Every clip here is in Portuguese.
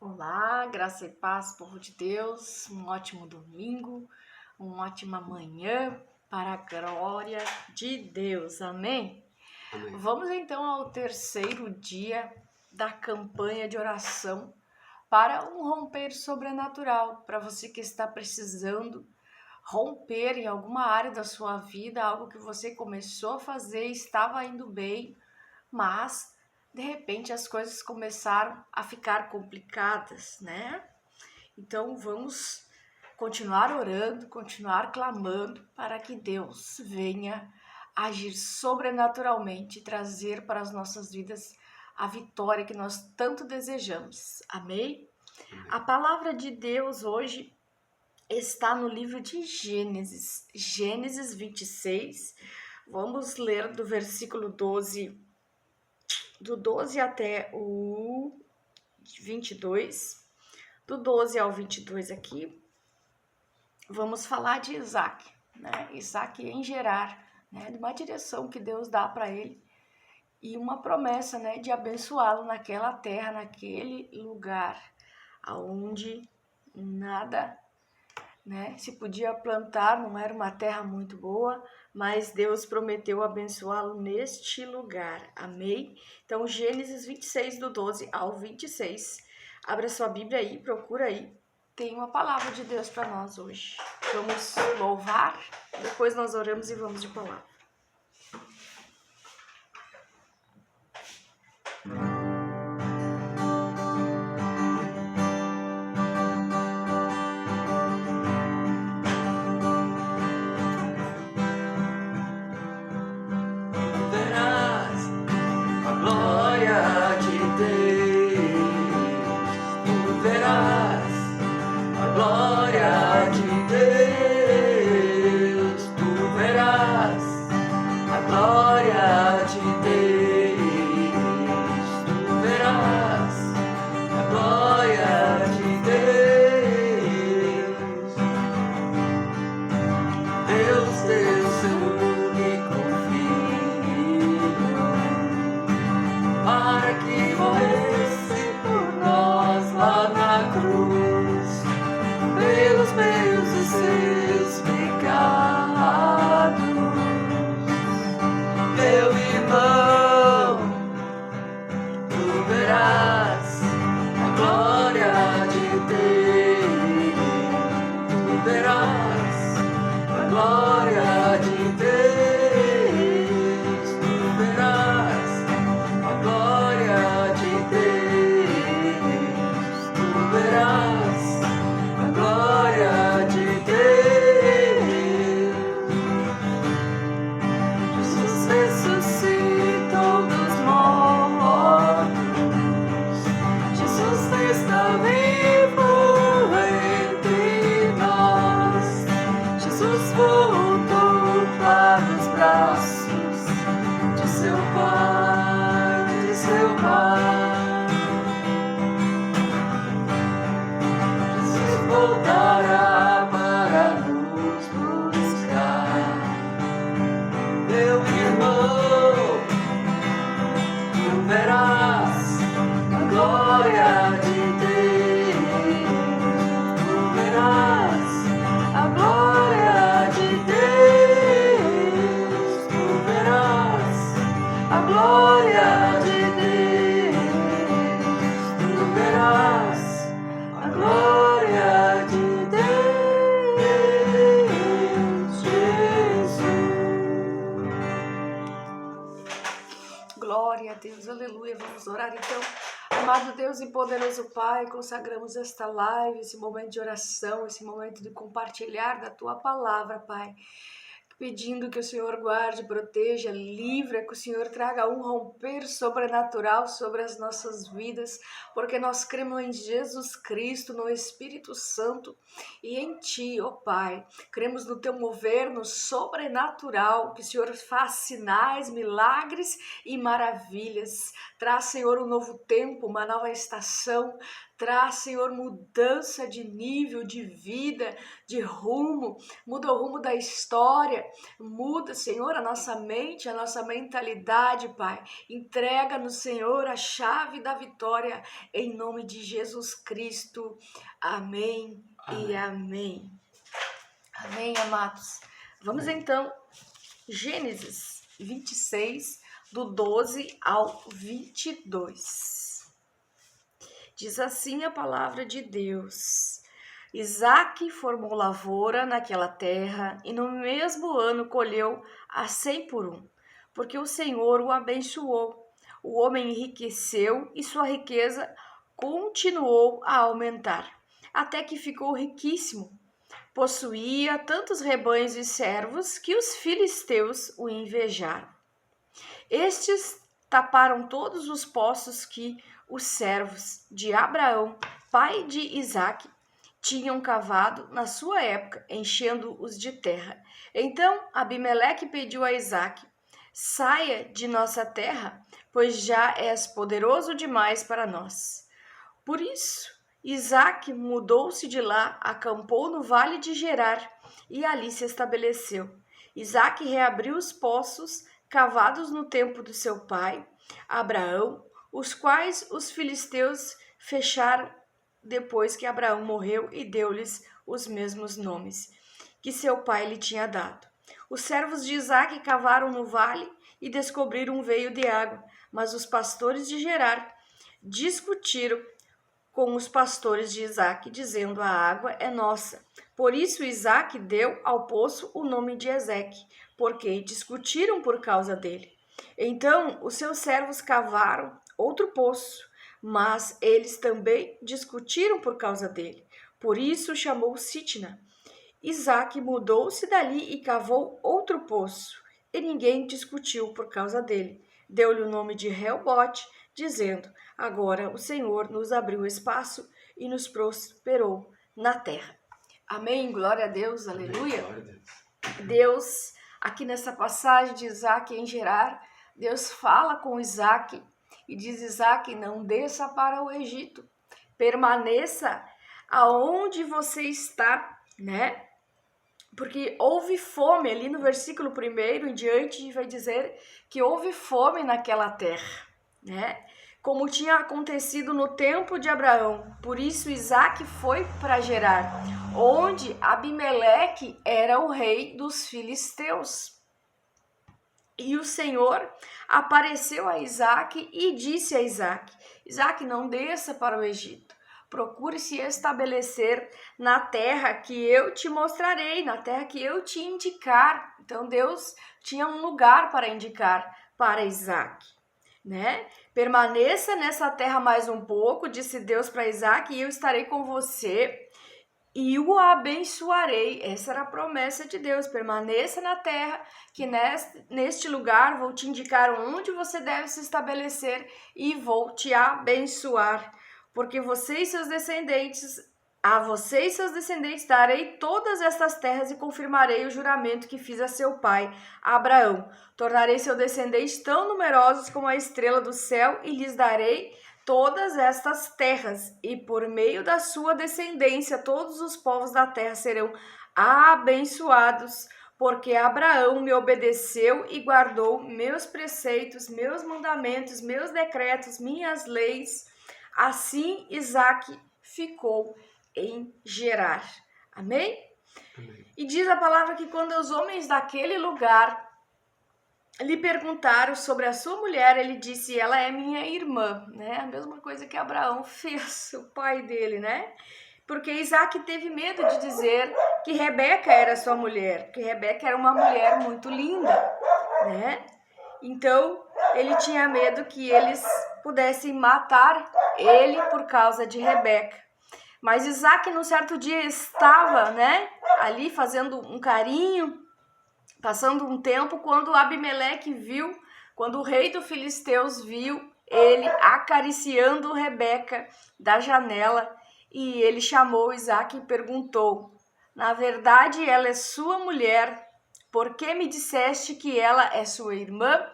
Olá, graça e paz, povo de Deus, um ótimo domingo, uma ótima manhã para a glória de Deus, amém? Amém. Vamos então ao terceiro dia da campanha de oração para um romper sobrenatural, para você que está precisando romper em alguma área da sua vida, algo que você começou a fazer, estava indo bem, mas de repente as coisas começaram a ficar complicadas, né? Então vamos continuar orando, continuar clamando para que Deus venha agir sobrenaturalmente e trazer para as nossas vidas a vitória que nós tanto desejamos. Amém? Amém. A palavra de Deus hoje está no livro de Gênesis, Gênesis 26. Vamos ler do versículo 12, do 12 até o 22. Do 12 ao 22 aqui, vamos falar de Isaac, né? Isaac em Gerar, né? De uma direção que Deus dá para ele e uma promessa, né? De abençoá-lo naquela terra, naquele lugar, aonde nada, né? Se podia plantar, não era uma terra muito boa, mas Deus prometeu abençoá-lo neste lugar. Amém? Então, Gênesis 26, do 12 ao 26. Abra sua Bíblia aí, procura aí. Tem uma palavra de Deus para nós hoje. Vamos louvar, depois nós oramos e vamos de palavra. Verás a glória de Deus. Tu verás a glória de Deus. Tu verás a glória de Deus. Tu verás a glória de Deus. Deus deu seu único filho para que morresse por nós lá na cruz, pelos meus e seus pecados. Meu irmão, tu verás a glória de Deus. Tu verás a glória de Deus. Tu verás a glória de Deus. Tu verás a glória de Deus. Jesus ressuscitou dos mortos. Jesus está vivo entre nós. Jesus voltou para os braços de seu Pai, de seu Pai. Jesus voltará para nos buscar. Meu irmão, tu verás a glória de Deus. Tu verás a glória de Deus. Tu verás a glória de Deus. Tu verás a glória de Deus, Jesus. Glória a Deus, aleluia. Vamos orar então. Amado Deus e poderoso Pai, consagramos esta live, esse momento de oração, esse momento de compartilhar da Tua palavra, Pai. Pedindo que o Senhor guarde, proteja, livre, que o Senhor traga um romper sobrenatural sobre as nossas vidas, porque nós cremos em Jesus Cristo, no Espírito Santo e em Ti, ó Pai. Cremos no Teu mover, no sobrenatural, que o Senhor faz sinais, milagres e maravilhas. Traz, Senhor, um novo tempo, uma nova estação. Traz, Senhor, mudança de nível, de vida, de rumo. Muda o rumo da história. Muda, Senhor, a nossa mente, a nossa mentalidade, Pai. Entrega no Senhor a chave da vitória, em nome de Jesus Cristo. Amém e amém. Amém, amados. Vamos então, Gênesis 26, do 12 ao 22. Diz assim a palavra de Deus: Isaque formou lavoura naquela terra e no mesmo ano colheu a 100 por um, porque o Senhor o abençoou. O homem enriqueceu e sua riqueza continuou a aumentar, até que ficou riquíssimo. Possuía tantos rebanhos e servos que os filisteus o invejaram. Estes taparam todos os poços que os servos de Abraão, pai de Isaque, tinham cavado na sua época, enchendo-os de terra. Então Abimeleque pediu a Isaque: saia de nossa terra, pois já és poderoso demais para nós. Por isso, Isaque mudou-se de lá, acampou no vale de Gerar e ali se estabeleceu. Isaque reabriu os poços cavados no tempo do seu pai, Abraão, os quais os filisteus fecharam depois que Abraão morreu e deu-lhes os mesmos nomes que seu pai lhe tinha dado. Os servos de Isaque cavaram no vale e descobriram um veio de água, mas os pastores de Gerar discutiram com os pastores de Isaque, dizendo: a água é nossa. Por isso Isaque deu ao poço o nome de Ezeque, porque discutiram por causa dele. Então os seus servos cavaram outro poço, mas eles também discutiram por causa dele. Por isso chamou Sitna. Isaque mudou-se dali e cavou outro poço, e ninguém discutiu por causa dele. Deu-lhe o nome de Reobote, dizendo: agora o Senhor nos abriu espaço e nos prosperou na terra. Amém, glória a Deus, aleluia. Deus, aqui nessa passagem de Isaque em Gerar, Deus fala com Isaque e diz: Isaque, não desça para o Egito, permaneça aonde você está, né? Porque houve fome, ali no versículo 1 em diante vai dizer que houve fome naquela terra, né? Como tinha acontecido no tempo de Abraão. Por isso Isaque foi para Gerar, onde Abimeleque era o rei dos filisteus. E o Senhor apareceu a Isaque e disse a Isaque: Isaque, não desça para o Egito. Procure se estabelecer na terra que eu te mostrarei, na terra que eu te indicar. Então Deus tinha um lugar para indicar para Isaque, né? Permaneça nessa terra mais um pouco, disse Deus para Isaque, e eu estarei com você e o abençoarei. Essa era a promessa de Deus: permaneça na terra, que neste lugar vou te indicar onde você deve se estabelecer e vou te abençoar. Porque você e seus descendentes, a você e seus descendentes darei todas estas terras e confirmarei o juramento que fiz a seu pai, Abraão. Tornarei seus descendentes tão numerosos como a estrela do céu e lhes darei todas estas terras. E por meio da sua descendência, todos os povos da terra serão abençoados, porque Abraão me obedeceu e guardou meus preceitos, meus mandamentos, meus decretos, minhas leis. Assim Isaque ficou em Gerar. Amém? Amém. E diz a palavra que quando os homens daquele lugar lhe perguntaram sobre a sua mulher, ele disse: ela é minha irmã, né? A mesma coisa que Abraão fez, o pai dele, né? Porque Isaque teve medo de dizer que Rebeca era sua mulher, porque Rebeca era uma mulher muito linda, né? Então, ele tinha medo que eles pudessem matar ele por causa de Rebeca. Mas Isaque, num certo dia, estava, né, ali fazendo um carinho, passando um tempo, quando Abimeleque viu, quando o rei dos filisteus viu ele acariciando Rebeca da janela, e ele chamou Isaque e perguntou: na verdade, ela é sua mulher? Por que me disseste que ela é sua irmã?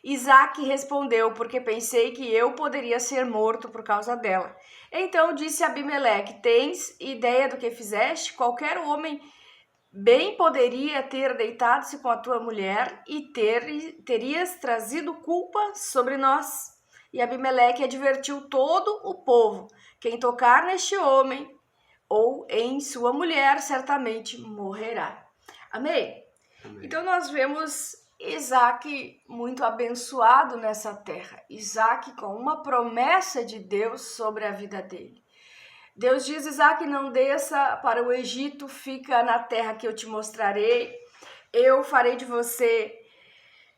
Isaque respondeu: porque pensei que eu poderia ser morto por causa dela. Então disse Abimeleque: tens ideia do que fizeste? Qualquer homem bem poderia ter deitado-se com a tua mulher e terias trazido culpa sobre nós. E Abimeleque advertiu todo o povo: quem tocar neste homem ou em sua mulher certamente morrerá. Amém? Amém. Então nós vemos Isaac muito abençoado nessa terra. Isaac com uma promessa de Deus sobre a vida dele. Deus diz: Isaac, não desça para o Egito, fica na terra que eu te mostrarei. Eu farei de você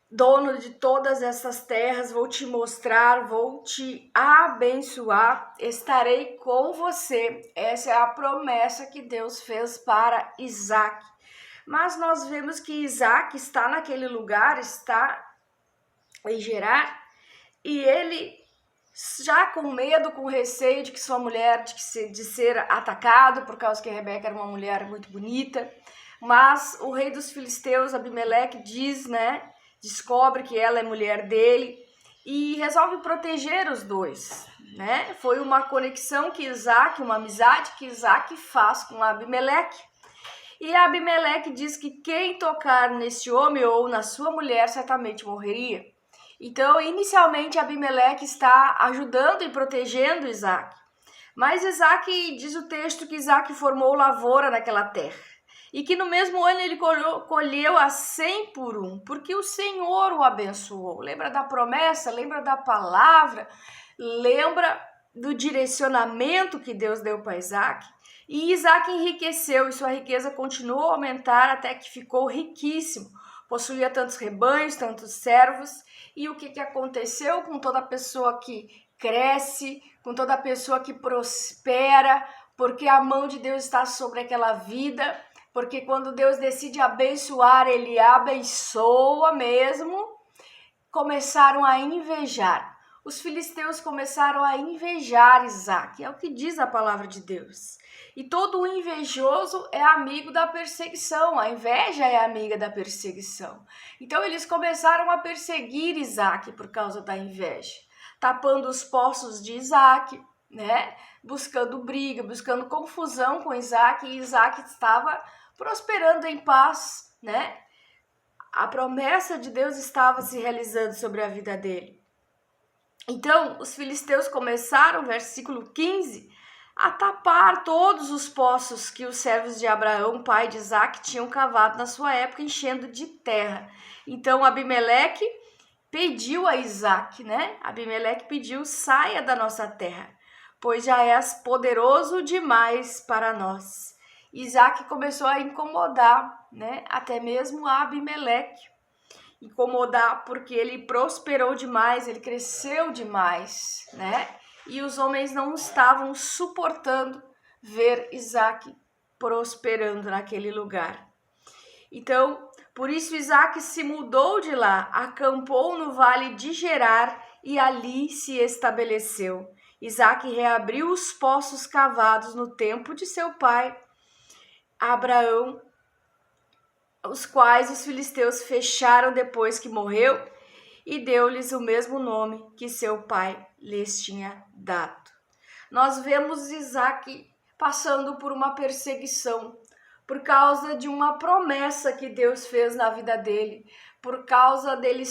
dono de todas essas terras, vou te mostrar, vou te abençoar, estarei com você. Essa é a promessa que Deus fez para Isaac. Mas nós vemos que Isaac está naquele lugar, está em Gerar, e ele já com medo, com receio de que sua mulher, de ser atacado, por causa que Rebeca era uma mulher muito bonita. Mas o rei dos filisteus, Abimeleque, descobre que ela é mulher dele e resolve proteger os dois, né? Foi uma conexão que Isaac, uma amizade que Isaac faz com Abimeleque. E Abimeleque diz que quem tocar nesse homem ou na sua mulher certamente morreria. Então, inicialmente, Abimeleque está ajudando e protegendo Isaac. Mas Isaac, diz o texto, que Isaac formou lavoura naquela terra. E que no mesmo ano ele colheu a 100 por 1, porque o Senhor o abençoou. Lembra da promessa? Lembra da palavra? Lembra do direcionamento que Deus deu para Isaac? E Isaac enriqueceu, e sua riqueza continuou a aumentar até que ficou riquíssimo. Possuía tantos rebanhos, tantos servos. E o que aconteceu com toda pessoa que cresce, com toda pessoa que prospera, porque a mão de Deus está sobre aquela vida, porque quando Deus decide abençoar, Ele abençoa mesmo. Começaram a invejar. Os filisteus começaram a invejar Isaac, é o que diz a palavra de Deus. E todo invejoso é amigo da perseguição, a inveja é amiga da perseguição. Então eles começaram a perseguir Isaac por causa da inveja, tapando os poços de Isaac, né? Buscando briga, buscando confusão com Isaac, e Isaac estava prosperando em paz, né? A promessa de Deus estava se realizando sobre a vida dele. Então, os filisteus começaram, versículo 15, a tapar todos os poços que os servos de Abraão, pai de Isaac, tinham cavado na sua época, enchendo de terra. Então, Abimeleque pediu a Isaac, né? Abimeleque pediu: saia da nossa terra, pois já és poderoso demais para nós. Isaac começou a incomodar, né? Até mesmo Abimeleque. Incomodar porque ele prosperou demais, ele cresceu demais, né? E os homens não estavam suportando ver Isaac prosperando naquele lugar. Então, por isso Isaac se mudou de lá, acampou no vale de Gerar e ali se estabeleceu. Isaac reabriu os poços cavados no tempo de seu pai Abraão, os quais os filisteus fecharam depois que morreu, e deu-lhes o mesmo nome que seu pai lhes tinha dado. Nós vemos Isaac passando por uma perseguição, por causa de uma promessa que Deus fez na vida dele, por causa dele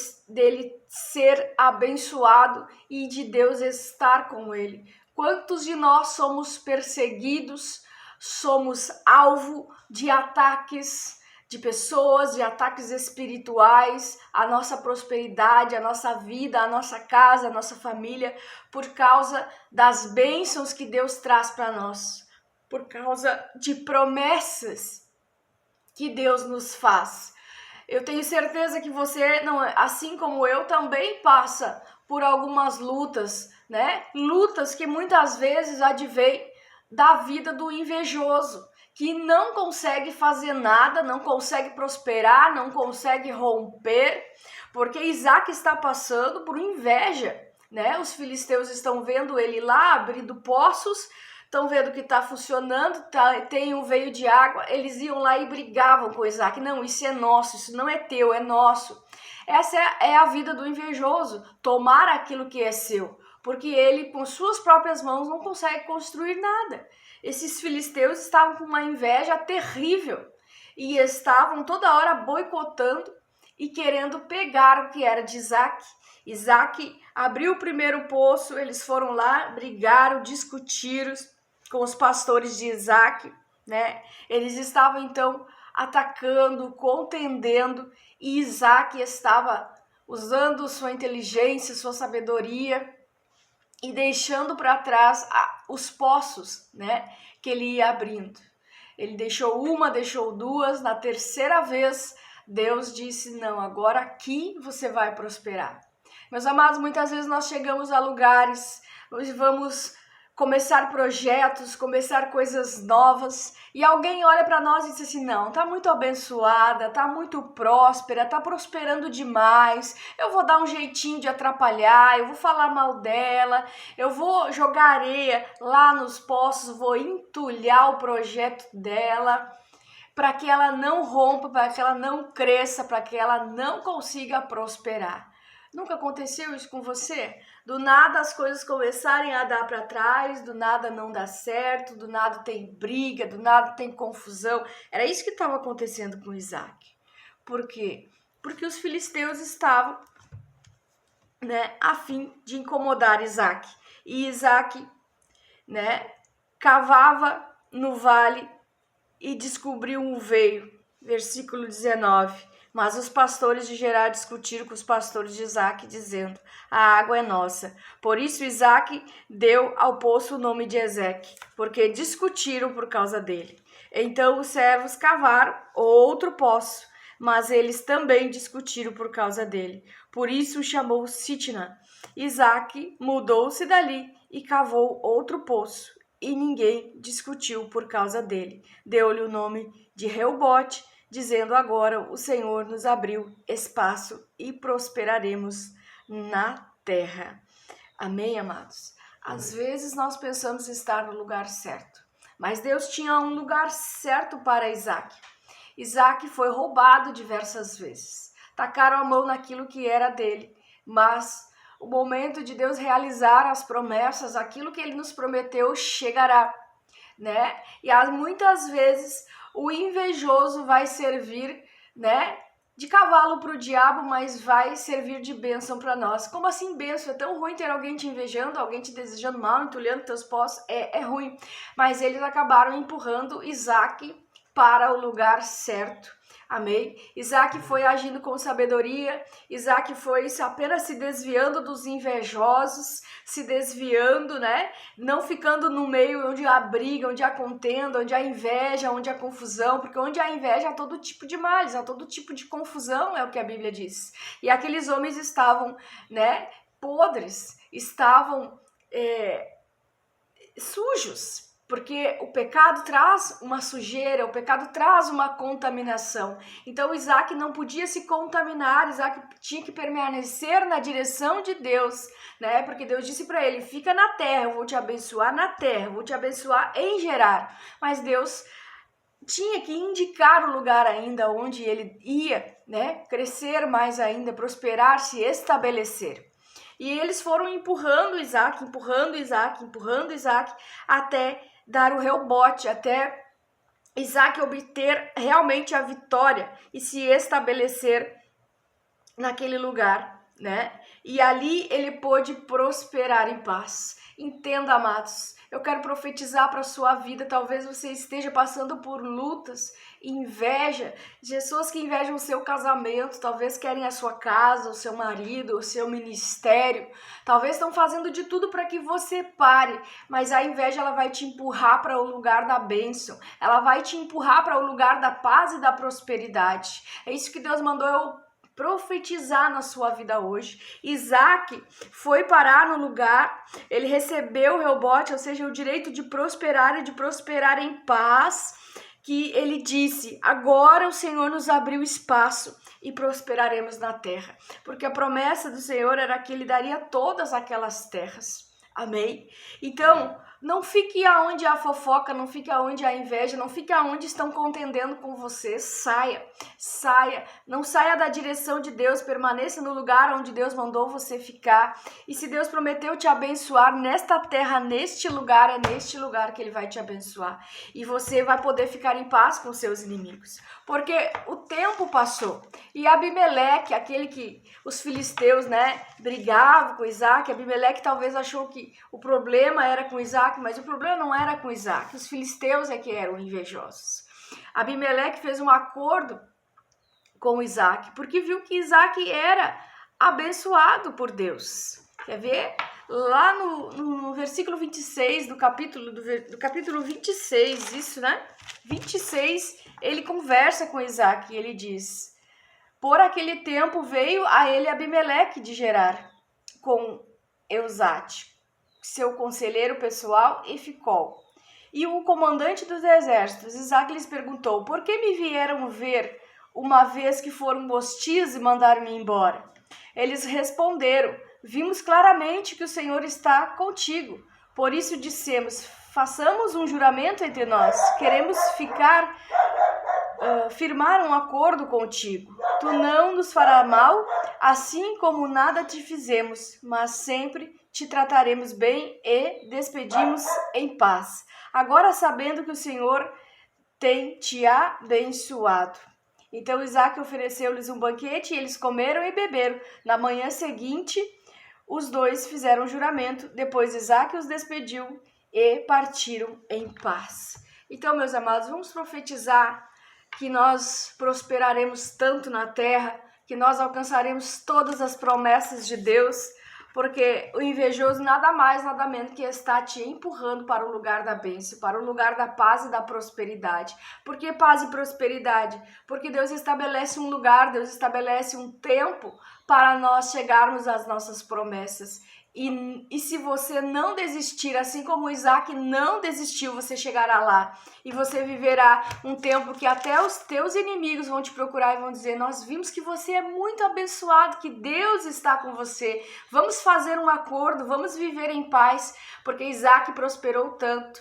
ser abençoado e de Deus estar com ele. Quantos de nós somos perseguidos, somos alvo de ataques de pessoas, de ataques espirituais, a nossa prosperidade, a nossa vida, a nossa casa, a nossa família, por causa das bênçãos que Deus traz para nós, por causa de promessas que Deus nos faz. Eu tenho certeza que você, assim como eu, também passa por algumas lutas, né? Lutas que muitas vezes advêm da vida do invejoso, que não consegue fazer nada, não consegue prosperar, não consegue romper, porque Isaac está passando por inveja, né? Os filisteus estão vendo ele lá abrindo poços, estão vendo que está funcionando, tem um veio de água, eles iam lá e brigavam com Isaac. Não, isso é nosso, isso não é teu, é nosso. Essa é a vida do invejoso, tomar aquilo que é seu, porque ele com suas próprias mãos não consegue construir nada. Esses filisteus estavam com uma inveja terrível. e estavam toda hora boicotando e querendo pegar o que era de Isaac. Isaac abriu o primeiro poço, eles foram lá, brigaram, discutiram com os pastores de Isaac, né? Eles estavam então atacando, contendendo, e Isaac estava usando sua inteligência, sua sabedoria e deixando para trás os poços, né, que ele ia abrindo. Ele deixou uma, deixou duas, na terceira vez Deus disse: não, agora aqui você vai prosperar. Meus amados, muitas vezes nós chegamos a lugares, vamos começar projetos, começar coisas novas, e alguém olha para nós e diz assim: não, tá muito abençoada, tá muito próspera, tá prosperando demais, eu vou dar um jeitinho de atrapalhar, eu vou falar mal dela, eu vou jogar areia lá nos poços, vou entulhar o projeto dela, para que ela não rompa, para que ela não cresça, para que ela não consiga prosperar. Nunca aconteceu isso com você? Do nada as coisas começarem a dar para trás, do nada não dá certo, do nada tem briga, do nada tem confusão. Era isso que estava acontecendo com Isaac. Por quê? Porque os filisteus estavam, né, a fim de incomodar Isaac. E Isaac, né, cavava no vale e descobriu um veio. Versículo 19. Mas os pastores de Gerar discutiram com os pastores de Isaac, dizendo: a água é nossa. Por isso Isaac deu ao poço o nome de Ezeque, porque discutiram por causa dele. Então os servos cavaram outro poço, mas eles também discutiram por causa dele. Por isso o chamou Sitna. Isaac mudou-se dali e cavou outro poço, e ninguém discutiu por causa dele. Deu-lhe o nome de Reobote, dizendo: agora o Senhor nos abriu espaço e prosperaremos na terra. Amém, amados? Às vezes nós pensamos estar no lugar certo, mas Deus tinha um lugar certo para Isaac. Isaac foi roubado diversas vezes. Tacaram a mão naquilo que era dele, mas o momento de Deus realizar as promessas, aquilo que ele nos prometeu, chegará, né? E muitas vezes o invejoso vai servir, né, de cavalo para o diabo, mas vai servir de bênção para nós. Como assim bênção? É tão ruim ter alguém te invejando, alguém te desejando mal, entulhando teus poços. É ruim. Mas eles acabaram empurrando Isaac para o lugar certo. Amém? Isaac foi agindo com sabedoria, Isaac foi apenas se desviando dos invejosos, se desviando, né? Não ficando no meio onde há briga, onde há contenda, onde há inveja, onde há confusão, porque onde há inveja há todo tipo de males, há todo tipo de confusão, é o que a Bíblia diz. E aqueles homens estavam, né, podres, estavam sujos, porque o pecado traz uma sujeira, o pecado traz uma contaminação. Então Isaac não podia se contaminar, Isaac tinha que permanecer na direção de Deus, né? Porque Deus disse para ele: fica na terra, eu vou te abençoar na terra, eu vou te abençoar em Gerar. Mas Deus tinha que indicar o lugar ainda onde ele ia, né, crescer mais ainda, prosperar, se estabelecer. E eles foram empurrando Isaac, até dar o Reobote, até Isaac obter realmente a vitória e se estabelecer naquele lugar, né? E ali ele pôde prosperar em paz. Entenda, amados, eu quero profetizar para a sua vida. Talvez você esteja passando por lutas, inveja, pessoas que invejam o seu casamento, talvez querem a sua casa, o seu marido, o seu ministério, talvez estão fazendo de tudo para que você pare, mas a inveja ela vai te empurrar para o lugar da bênção, ela vai te empurrar para o lugar da paz e da prosperidade. É isso que Deus mandou eu profetizar na sua vida hoje. Isaac foi parar no lugar, ele recebeu o Reobote, ou seja, o direito de prosperar e de prosperar em paz, que ele disse: agora o Senhor nos abriu espaço e prosperaremos na terra, porque a promessa do Senhor era que ele daria todas aquelas terras. Amém? Então, Não fique aonde há fofoca, não fique aonde há inveja, não fique aonde estão contendendo com você. Saia. Não saia da direção de Deus, permaneça no lugar onde Deus mandou você ficar. E se Deus prometeu te abençoar nesta terra, neste lugar, é neste lugar que Ele vai te abençoar. E você vai poder ficar em paz com seus inimigos. Porque o tempo passou. E Abimeleque, aquele que os filisteus, brigavam com Isaac, Abimeleque talvez achou que o problema era com Isaac, mas o problema não era com Isaac, os filisteus é que eram invejosos. Abimeleque fez um acordo com Isaac, porque viu que Isaac era abençoado por Deus. Quer ver? Lá no versículo 26 do capítulo 26, isso, 26, ele conversa com Isaac e ele diz: por aquele tempo veio a ele Abimeleque de Gerar, com Eusate, seu conselheiro pessoal, e Ficol. E o comandante dos exércitos, Isaac, lhes perguntou: por que me vieram ver, uma vez que foram hostis e mandaram-me embora? Eles responderam: vimos claramente que o Senhor está contigo. Por isso dissemos: façamos um juramento entre nós. Queremos firmar um acordo contigo. Tu não nos farás mal, assim como nada te fizemos, mas sempre te trataremos bem e despedimos em paz. Agora, sabendo que o Senhor tem te abençoado. Então Isaac ofereceu-lhes um banquete e eles comeram e beberam. Na manhã seguinte, os dois fizeram um juramento. Depois Isaac os despediu e partiram em paz. Então, meus amados, vamos profetizar que nós prosperaremos tanto na terra, que nós alcançaremos todas as promessas de Deus, porque o invejoso nada mais, nada menos que está te empurrando para o lugar da bênção, para o lugar da paz e da prosperidade. Por que paz e prosperidade? Porque Deus estabelece um lugar, Deus estabelece um tempo para nós chegarmos às nossas promessas. E se você não desistir, assim como Isaac não desistiu, você chegará lá. E você viverá um tempo que até os teus inimigos vão te procurar e vão dizer: nós vimos que você é muito abençoado, que Deus está com você. Vamos fazer um acordo, vamos viver em paz, porque Isaac prosperou tanto.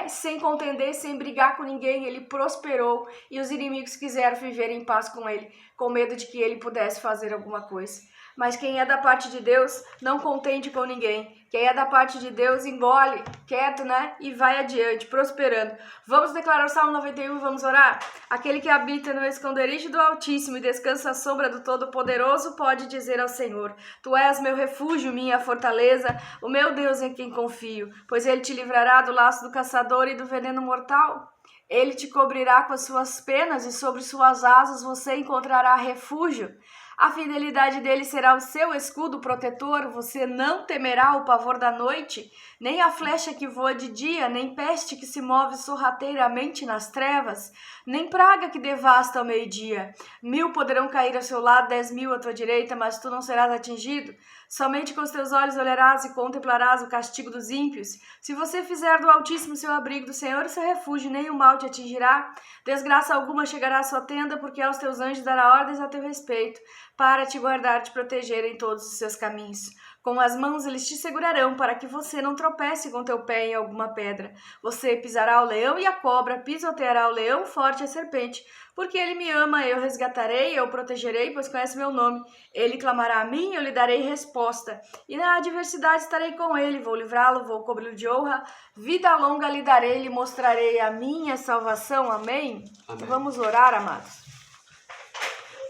Sem contender, sem brigar com ninguém, ele prosperou. E os inimigos quiseram viver em paz com ele, com medo de que ele pudesse fazer alguma coisa. Mas quem é da parte de Deus não contende com ninguém. Quem é da parte de Deus engole, quieto, e vai adiante, prosperando. Vamos declarar o Salmo 91 e vamos orar? Aquele que habita no esconderijo do Altíssimo e descansa à sombra do Todo-Poderoso pode dizer ao Senhor: tu és meu refúgio, minha fortaleza, o meu Deus em quem confio, pois ele te livrará do laço do caçador e do veneno mortal. Ele te cobrirá com as suas penas e sobre suas asas você encontrará refúgio. A fidelidade dele será o seu escudo protetor, você não temerá o pavor da noite, nem a flecha que voa de dia, nem peste que se move sorrateiramente nas trevas, nem praga que devasta ao meio-dia. 1000 poderão cair ao seu lado, 10.000 à tua direita, mas tu não serás atingido. Somente com os teus olhos olharás e contemplarás o castigo dos ímpios. Se você fizer do Altíssimo seu abrigo, do Senhor o seu refúgio, nem o mal te atingirá. Desgraça alguma chegará à sua tenda, porque aos teus anjos dará ordens a teu respeito, para te guardar e te proteger em todos os seus caminhos. Com as mãos eles te segurarão, para que você não tropece com teu pé em alguma pedra. Você pisará o leão e a cobra, pisoteará o leão forte e a serpente. Porque ele me ama, eu resgatarei, eu o protegerei, pois conhece meu nome. Ele clamará a mim, eu lhe darei resposta. E na adversidade estarei com ele, vou livrá-lo, vou cobri-lo de honra. Vida longa lhe darei, lhe mostrarei a minha salvação. Amém? Amém. Vamos orar, amados.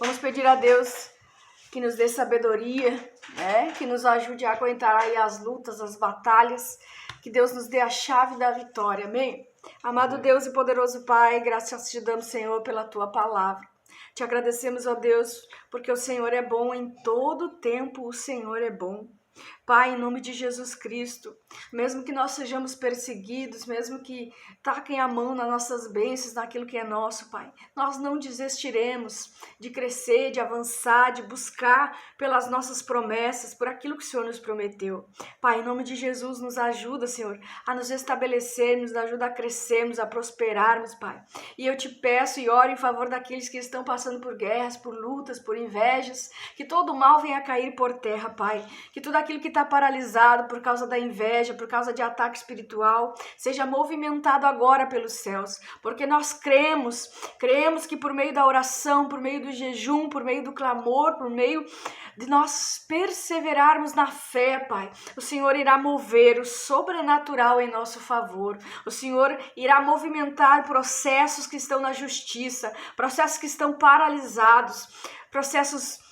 Vamos pedir a Deus que nos dê sabedoria, que nos ajude a aguentar aí as lutas, as batalhas, que Deus nos dê a chave da vitória, amém? Amado Deus e poderoso Pai, graças te damos, Senhor, pela tua palavra. Te agradecemos, ó Deus, porque o Senhor é bom em todo tempo, o Senhor é bom. Pai, em nome de Jesus Cristo, mesmo que nós sejamos perseguidos, mesmo que taquem a mão nas nossas bênçãos, naquilo que é nosso, Pai, nós não desistiremos de crescer, de avançar, de buscar pelas nossas promessas, por aquilo que o Senhor nos prometeu. Pai, em nome de Jesus, nos ajuda, Senhor, a nos estabelecermos, nos ajuda a crescermos, a prosperarmos, Pai. E eu te peço e oro em favor daqueles que estão passando por guerras, por lutas, por invejas, que todo o mal venha a cair por terra, Pai, que tudo aquilo que está paralisado por causa da inveja, por causa de ataque espiritual, seja movimentado agora pelos céus, porque nós cremos que por meio da oração, por meio do jejum, por meio do clamor, por meio de nós perseverarmos na fé, Pai, o Senhor irá mover o sobrenatural em nosso favor. O Senhor irá movimentar processos que estão na justiça, processos que estão paralisados, processos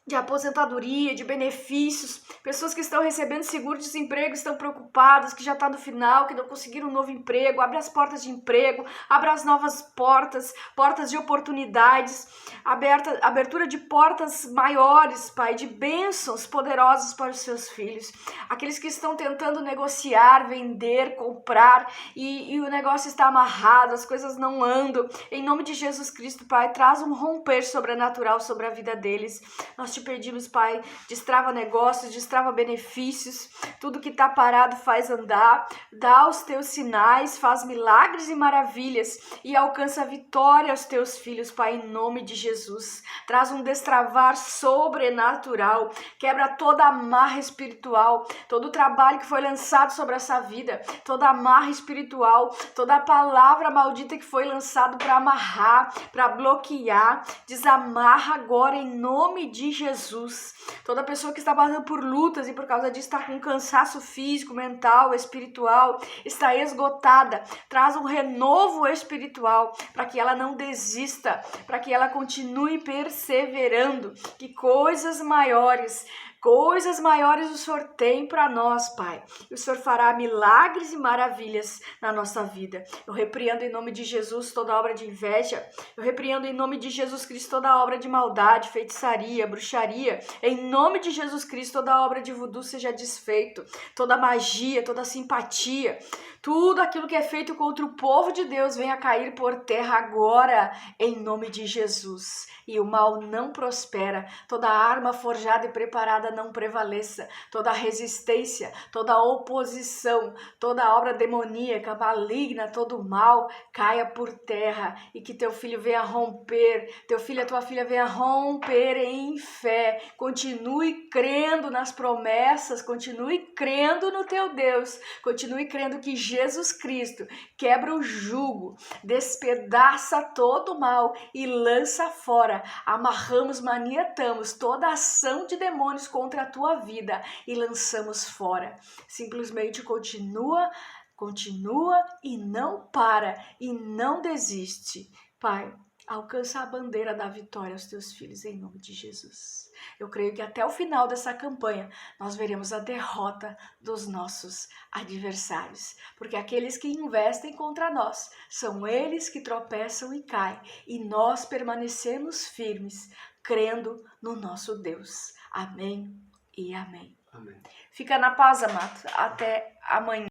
de aposentadoria, de benefícios, pessoas que estão recebendo seguro-desemprego, estão preocupadas, que já está no final, que não conseguiram um novo emprego. Abre as portas de emprego, abre as novas portas de oportunidades, abertura de portas maiores, Pai, de bênçãos poderosas para os seus filhos. Aqueles que estão tentando negociar, vender, comprar e o negócio está amarrado, as coisas não andam. Em nome de Jesus Cristo, Pai, traz um romper sobrenatural sobre a vida deles. Nós te pedimos, Pai, destrava negócios, destrava benefícios, tudo que está parado faz andar, dá os teus sinais, faz milagres e maravilhas e alcança a vitória aos teus filhos, Pai, em nome de Jesus. Traz um destravar sobrenatural, quebra toda amarra espiritual, todo o trabalho que foi lançado sobre essa vida, toda amarra espiritual, toda a palavra maldita que foi lançado para amarrar, para bloquear, desamarra agora em nome de Jesus. Toda pessoa que está passando por lutas e por causa disso está com cansaço físico, mental, espiritual, está esgotada, traz um renovo espiritual para que ela não desista, para que ela continue perseverando, que coisas maiores o Senhor tem para nós, Pai. E o Senhor fará milagres e maravilhas na nossa vida. Eu repreendo em nome de Jesus toda obra de inveja. Eu repreendo em nome de Jesus Cristo toda obra de maldade, feitiçaria, bruxaria. Em nome de Jesus Cristo toda obra de voodoo seja desfeito. Toda magia, toda simpatia, tudo aquilo que é feito contra o povo de Deus venha cair por terra agora, em nome de Jesus. E o mal não prospera. Toda arma forjada e preparada não prevaleça, toda resistência, toda oposição, toda obra demoníaca, maligna, todo mal caia por terra e que teu filho venha romper, teu filho e tua filha venha romper em fé. Continue crendo nas promessas, continue crendo no teu Deus, continue crendo que Jesus Cristo quebra o jugo, despedaça todo o mal e lança fora. Amarramos, manietamos toda ação de demônios contra a tua vida e lançamos fora. Simplesmente continua e não para e não desiste. Pai, alcança a bandeira da vitória aos teus filhos em nome de Jesus. Eu creio que até o final dessa campanha nós veremos a derrota dos nossos adversários, porque aqueles que investem contra nós são eles que tropeçam e caem, e nós permanecemos firmes, crendo no nosso Deus. Amém e amém. Amém. Fica na paz, amado. Até amanhã.